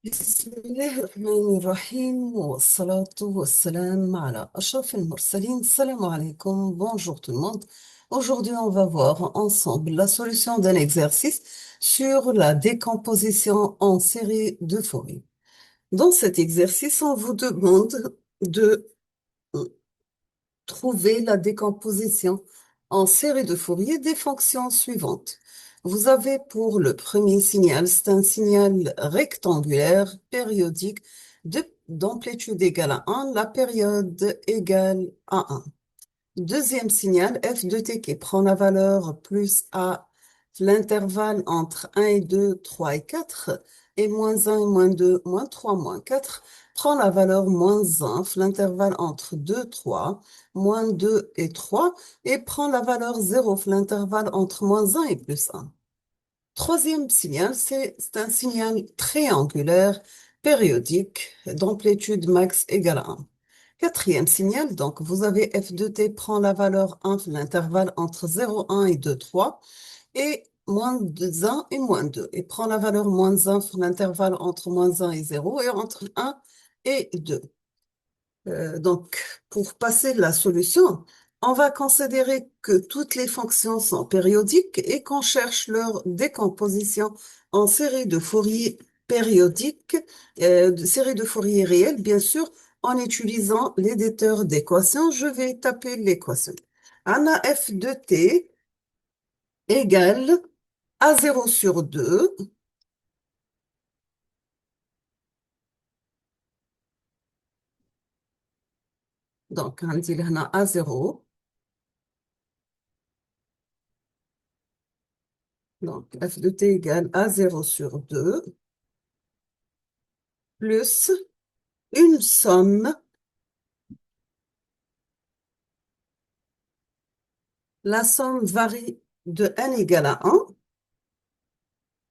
بسم الله الرحمن الرحيم والصلاة والسلام على أشرف المرسلين. Salam alaikum, bonjour tout le monde. Aujourd'hui, on va voir ensemble la solution d'un exercice sur la décomposition en série de Fourier. Dans cet exercice, on vous demande de trouver la décomposition en série de Fourier des fonctions suivantes. Vous avez pour le premier signal, c'est un signal rectangulaire périodique d'amplitude égale à 1, la période égale à 1. Deuxième signal, f de t qui prend la valeur plus a, l'intervalle entre 1 et 2, 3 et 4, et moins 1 et moins 2, moins 3, moins 4, prend la valeur moins 1, l'intervalle entre 2, 3, moins 2 et 3, et prend la valeur 0, l'intervalle entre moins 1 et plus 1. Troisième signal, c'est un signal triangulaire périodique d'amplitude max égale à 1. Quatrième signal, donc vous avez f de t prend la valeur 1, l'intervalle entre 0, 1 et 2, 3, et moins 1 et moins 2, et prend la valeur moins 1, l'intervalle entre moins 1 et 0, et entre 1 et 2. Donc, pour passer la solution, on va considérer que toutes les fonctions sont périodiques et qu'on cherche leur décomposition en série de Fourier périodiques, de série de Fourier réelle, bien sûr, en utilisant l'éditeur d'équations. Je vais taper l'équation. Anna f de t égale a0 sur 2. Donc, on dit là a0. Donc, f de t égale a0 sur 2 plus une somme. La somme varie de n égale à 1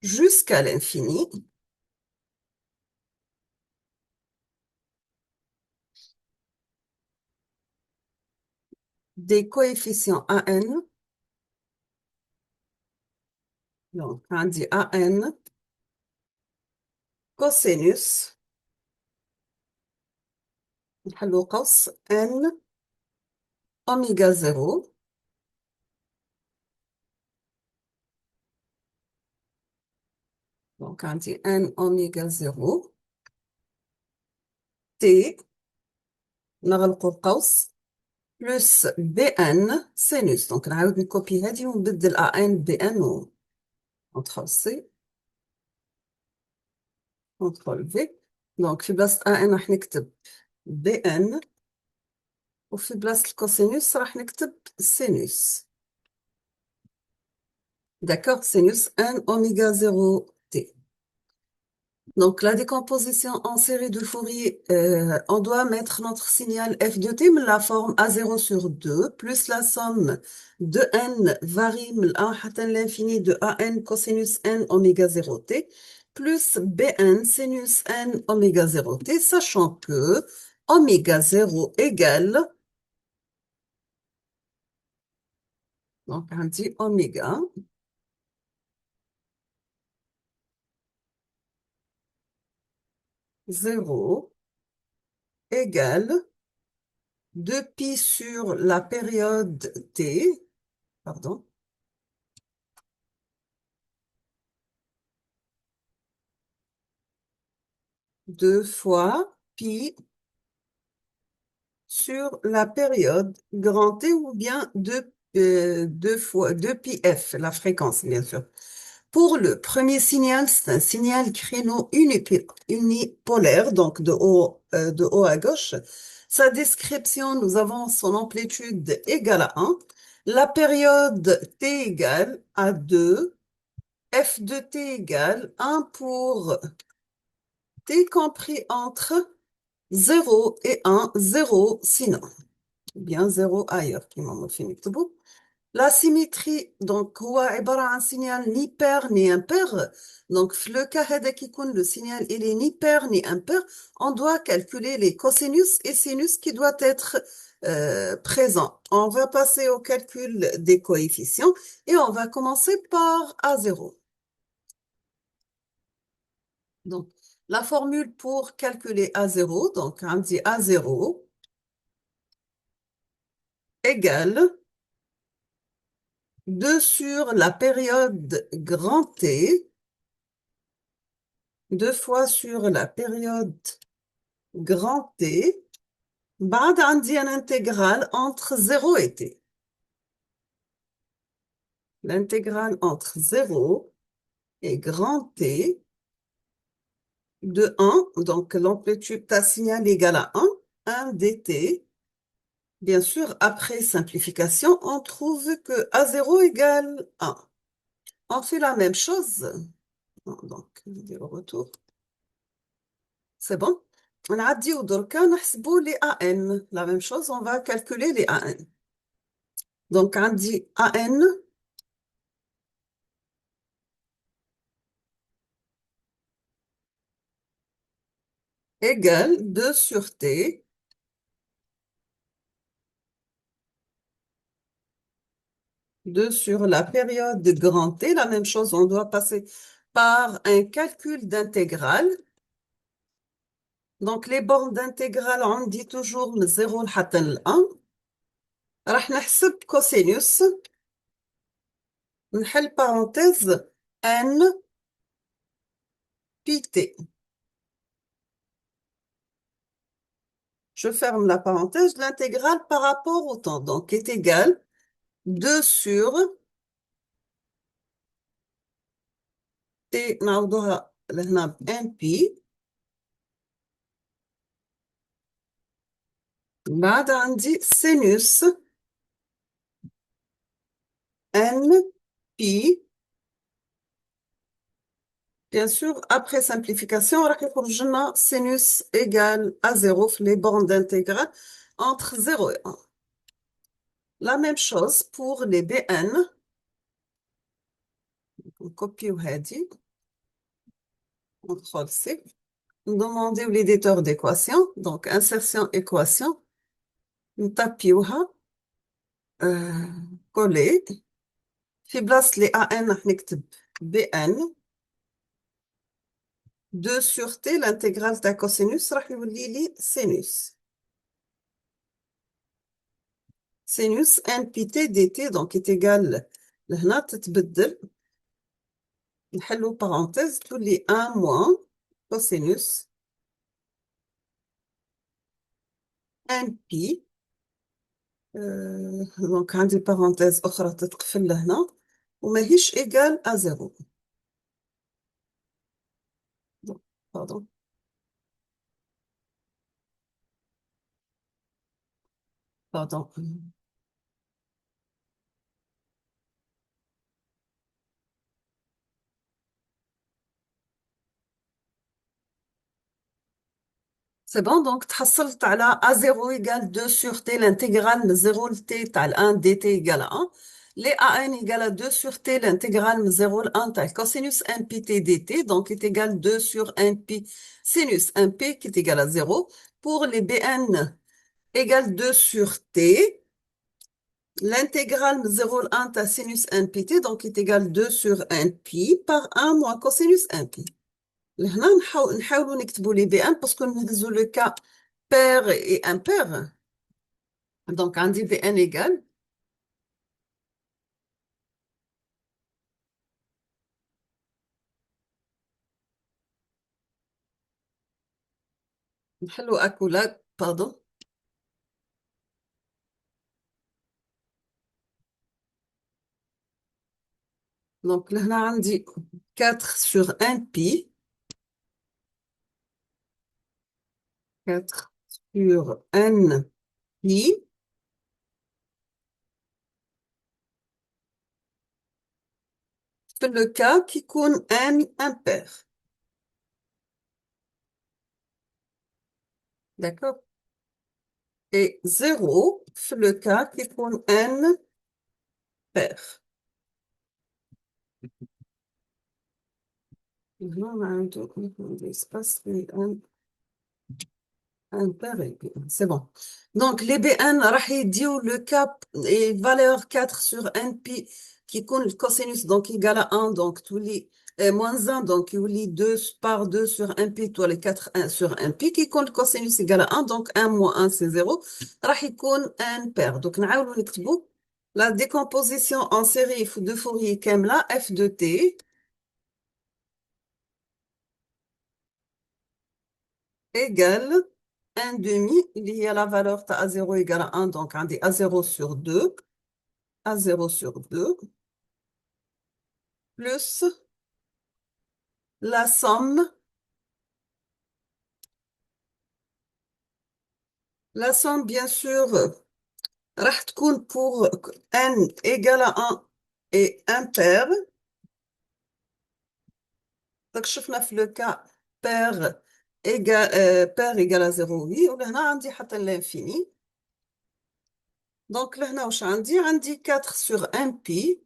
jusqu'à l'infini des coefficients an. Donc, on dit an cosinus نحلو قوس n oméga 0. Donc, on dit n oméga 0 t نغلقوا القوس plus bn sinus. Donc, نعاود نكوبي هذه ونبدل an bn و contrôle C, contrôle V. Donc, في بلاصة an راح نكتب bn وفي بلاصة الكوسينوس راح نكتب سينوس. D'accord, sinus n oméga 0 t. Donc, la décomposition en série de Fourier, on doit mettre notre signal f de t, mais la forme a0 sur 2, plus la somme de n varie من a حتى l'infini de an cosinus n oméga 0 t, plus bn sinus n oméga 0 t, sachant que oméga 0 égale, donc on dit oméga 0 égale 2pi sur la période t, pardon, deux fois pi sur la période grand T, ou bien deux fois 2pi f, la fréquence, bien sûr. Pour le premier signal, c'est un signal créneau unipolaire, donc de haut à gauche. Sa description, nous avons son amplitude égale à 1. La période t égale à 2. F de t égale 1 pour t compris entre 0 et 1, 0 sinon. Ou bien 0 ailleurs, كما ما في نكتبوا. La symétrie, donc, هو عبارة عن signal ni pair ni impair. Donc, le cas هذا qui يكون le signal, il est ni pair ni impair, on doit calculer les cosinus et sinus qui doivent être présents. On va passer au calcul des coefficients et on va commencer par A0. Donc, la formule pour calculer A0, donc on dit A0 égale 2 sur la période grand T, 2 fois sur la période grand T, بعد عندي un intégral entre 0 et T. L'intégrale entre 0 et grand T de 1, donc l'amplitude ta signal égale à 1 dt. Bien sûr, après simplification, on trouve que A0 égale 1. On fait la même chose. Donc, je vais au retour. C'est bon? On a dit au Dorka, نحسبوا les AN. La même chose, on va calculer les AN. Donc, on dit AN égale 2 sur T, 2 sur la période de grand T. La même chose, on doit passer par un calcul d'intégrale. Donc, les bornes d'intégrale, on dit toujours من 0 لحتى ل 1. راح نحسب كوسينوس نحل parenthèse n pi t. Je ferme la parenthèse, l'intégrale par rapport au temps, donc est égale 2 sur t نعوضوها لهنا ب n pi. بعد عندي sinus n pi. Bien sûr, après simplification, راح يخرج لنا sinus égale à 0 في les bornes d'intégrale entre 0 et 1. La même chose pour les bn. On copie وهذه. CTRL C. Demander l'éditeur d'équation. Donc, insertion équation. نطبيوها coller. في بلاصة les AN راح نكتب BN 2 sur T l'intégrale تاع cosinus راح يولي لي sinus. Sinus n pi t dt donc est égal لهنا تتبدل نحلو parenthèse تولي 1 moins cosinus n pi. دونك عندي parenthèse أخرى تتقفل لهنا وماهيش égal à 0. Pardon. Pardon. C'est bon, donc تحصلت على A0 égale 2 sur T, l'intégrale de 0 de T تاع 1 dt égale à 1. Les AN égale à 2 sur T, l'intégrale de 0 de 1 تاع cosinus n pi t dt, donc est égal 2 sur n pi sinus 1 p qui est égal à 0. Pour les BN égale 2 sur T, l'intégrale de 0 de 1 تاع sinus n pi t, donc est égal 2 sur n pi par 1 moins cosinus n pi. لهنا نحاولوا نكتبوا لي بي ان باسكو نهزوا لو كا بير اي امبير. دونك عندي بي ان ايكال نحلوا اكولات باردون. دونك لهنا عندي 4 sur 1 pi 4 sur n pi في le cas qui يكون n impair. D'accord? Et 0 في le cas qui يكون n pair. هنا ما عنده espace n impair. C'est bon. Donc, les BN راح يديو le cap et valeur 4 sur n pi qui compte le cosinus donc égal à 1 donc tous les moins un, donc il y a 2 par 2 sur 1 pi, toi les 4 1 sur 1 pi, qui compte cosinus égal à 1, donc un moins un c'est 0, راح يكون un pair. Donc نعاودوا نكتبوا la décomposition en série de Fourier كاملة f de t égale 1 demi, il y a la valeur de A0 égale à 1, donc on dit A0 sur 2, A0 sur 2, plus la somme, bien sûr, راح تكون pour n égale à 1 et impair. Donc شفنا في le cas pair égale à 0 oui ولهنا عندي حتى l'infini. Donc لهنا واش عندي 4 sur 1 pi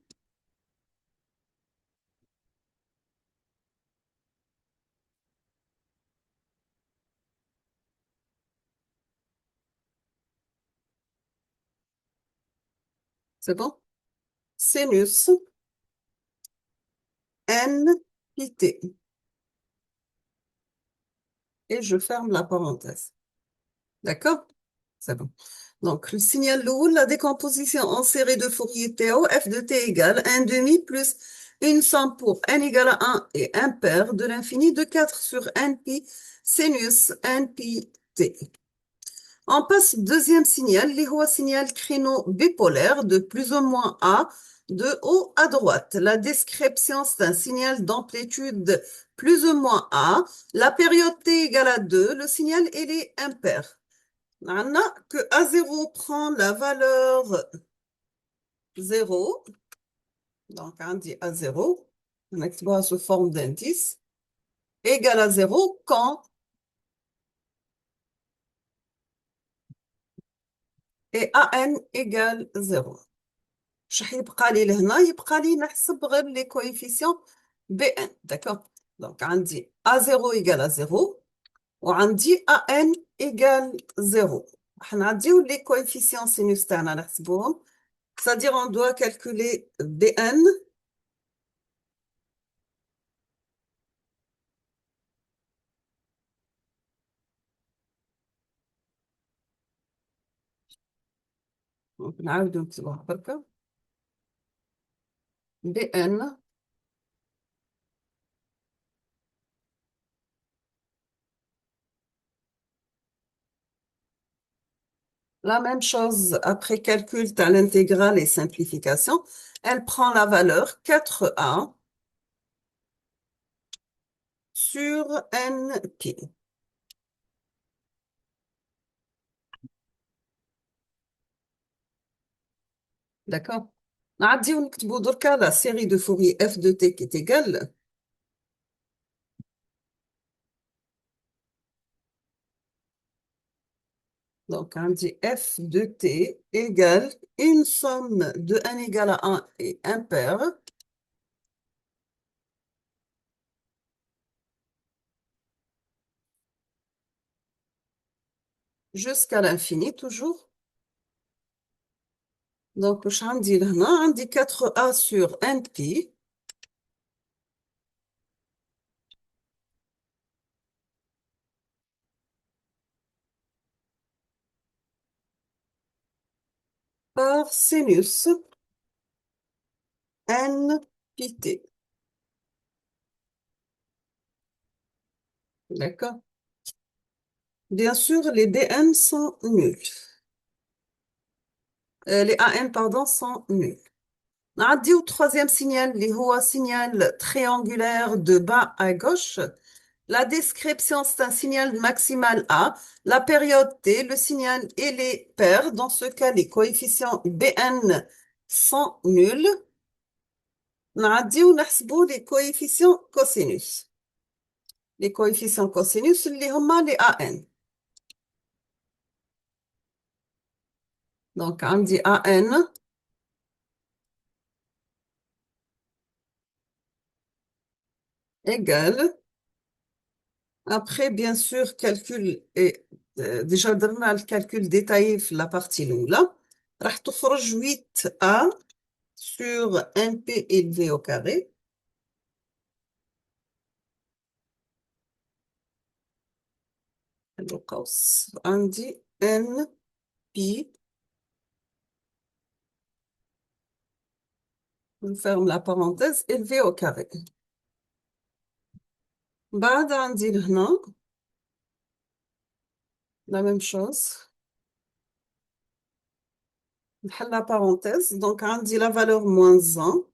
c'est bon, sinus n pi t, et je ferme la parenthèse. D'accord? C'est bon. Donc, le signal lourd, la décomposition en série de Fourier Théo, f de t égale 1 demi plus une somme pour n égale à 1 et un pair de l'infini de 4 sur n pi sinus n pi t. On passe au deuxième signal, le signal créneau bipolaire de plus ou moins A de haut à droite. La description, c'est un signal d'amplitude plus ou moins A. La période t égale à 2, le signal il est impair. On a que A0 prend la valeur 0. Donc, on dit A0. On exploite sous forme d'indice. Égale à 0 quand et AN égale 0. شح يبقى لي لهنا يبقى لي نحسب غير les coefficients BN. D'accord? Donc, on dit A0 égale à 0 وعندي AN égale 0. حنعديو les coefficients sinus تاعنا نحسبوهم. C'est-à-dire, on doit calculer BN. Donc, نعاودو نكتبوها بركا. BN la même chose après calcul de l'intégrale et simplification. Elle prend la valeur 4A sur NP. D'accord? نعديو نكتبو دركا la série de Fourier f de t qui est égale. Donc, on dit f de t égale une somme de n égale à 1 et impair jusqu'à l'infini toujours. Donc, je عندي لهنا عندي 4a sur np par sinus n pi t. D'accord? Bien sûr, les BN sont nuls. Les AN, pardon, sont nuls. نعدي au troisième signal, اللي هو signal triangulaire de bas à gauche. La description, c'est un signal maximal A. La période T, le signal et les paires. Dans ce cas, les coefficients BN sont nuls. نعدي ونحسبوا les coefficients cosinus. Les coefficients cosinus, اللي هما les AN. Donc, on dit AN égale. Après, bien sûr, calcul et déjà درنا le calcul détaillé في la partie الأولى راح تخرج 8A sur NP élevé au carré القوس عندي ان بي، نفرم لا بارونتيز élevé au carré. بعد عندي لهنا la même chose. نحل la parenthèse. Donc عندي la valeur moins 1.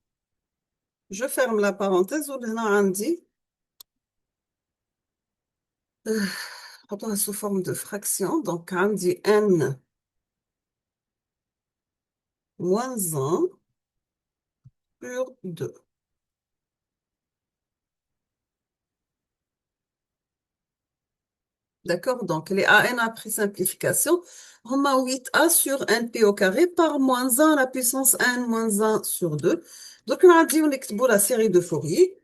Je ferme la parenthèse ولهنا عندي نحطوها sous forme de fraction. Donc عندي n moins 1 sur 2. D'accord? Donc les AN après simplification, on a 8A sur NP au carré par moins 1 à la puissance n moins 1 sur 2. Donc on a dit on explique la série de Fourier.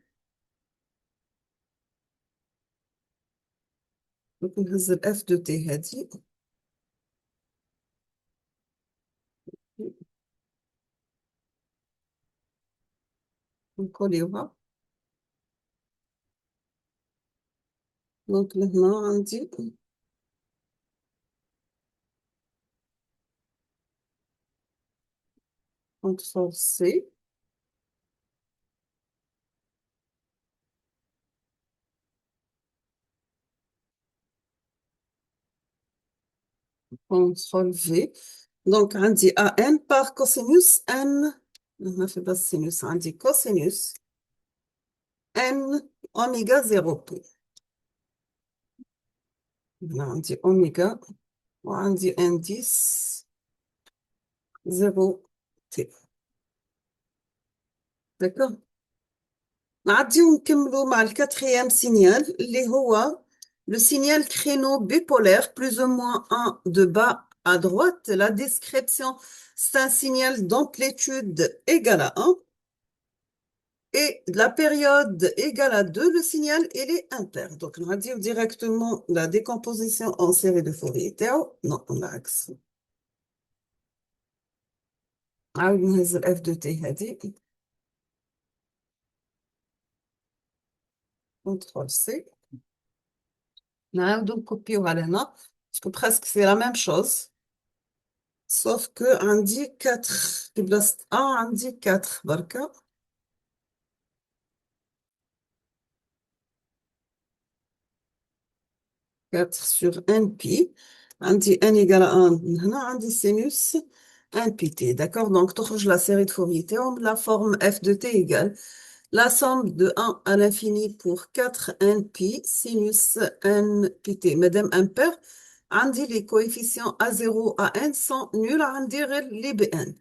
Donc on a f de t هذه. نكوليوها. Donc لهنا عندي CTRL C. CTRL V. Donc عندي AN par cosinus n. هنا في بس sinus عندي cosinus n oméga 0p. هنا عندي oméga وعندي indice 0t. D'accord. نعديو نكملو مع الكاتريام signal اللي هو le signal créneau bipolaire plus ou moins 1 de bas à droite. La description, c'est un signal d'amplitude égale à 1 et la période égale à 2. Le signal, il est impair. Donc, on va dire directement la décomposition en série de Fourier. Non, on a accès. عاود نهز ال f de t هذه. CTRL C. نعاودو نكوبيوها لهنا parce que presque c'est la même chose sauf que عندي 4 في بلاصة A عندي 4 بركة. 4 sur 1 pi. عندي n égale à 1 من هنا عندي sinus 1 pi t. D'accord? Donc تخرج la série de Fourier théorème, la forme f de t égale la somme de 1 à l'infini pour 4 n pi sinus n pi t. Madame impair, عندي les coefficients A0 à n sont nuls, عندي غير les bn.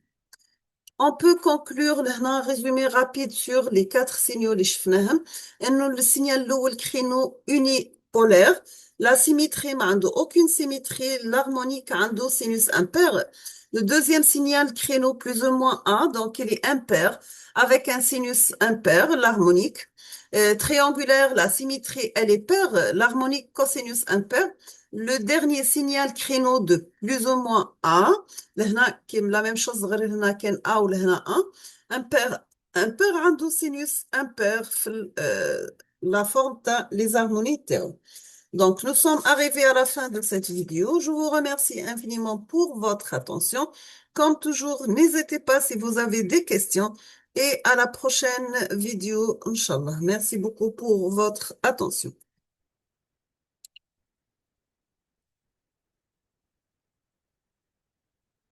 On peut conclure un résumé rapide sur les 4 signaux اللي شفناهم. إنه le signal الأول créneau unipolaire, la symétrie ما عنده aucune symétrie, l'harmonique عنده sinus impair. Le deuxième signal créneau plus ou moins A, donc il est impair avec un sinus impair, l'harmonique. Triangulaire, la symétrie elle est paire, l'harmonique cosinus impair. Le dernier signal créneau de plus ou moins A, لهنا كيم لا ميم شوز غير هنا كان A ولهنا A. امبير عنده sinus impair في la forme تاع les harmonies تاعو. Donc nous sommes arrivés à la fin de cette vidéo. Je vous remercie infiniment pour votre attention. Comme toujours, n'hésitez pas si vous avez des questions et à la prochaine vidéo, Inch'Allah. Merci beaucoup pour votre attention.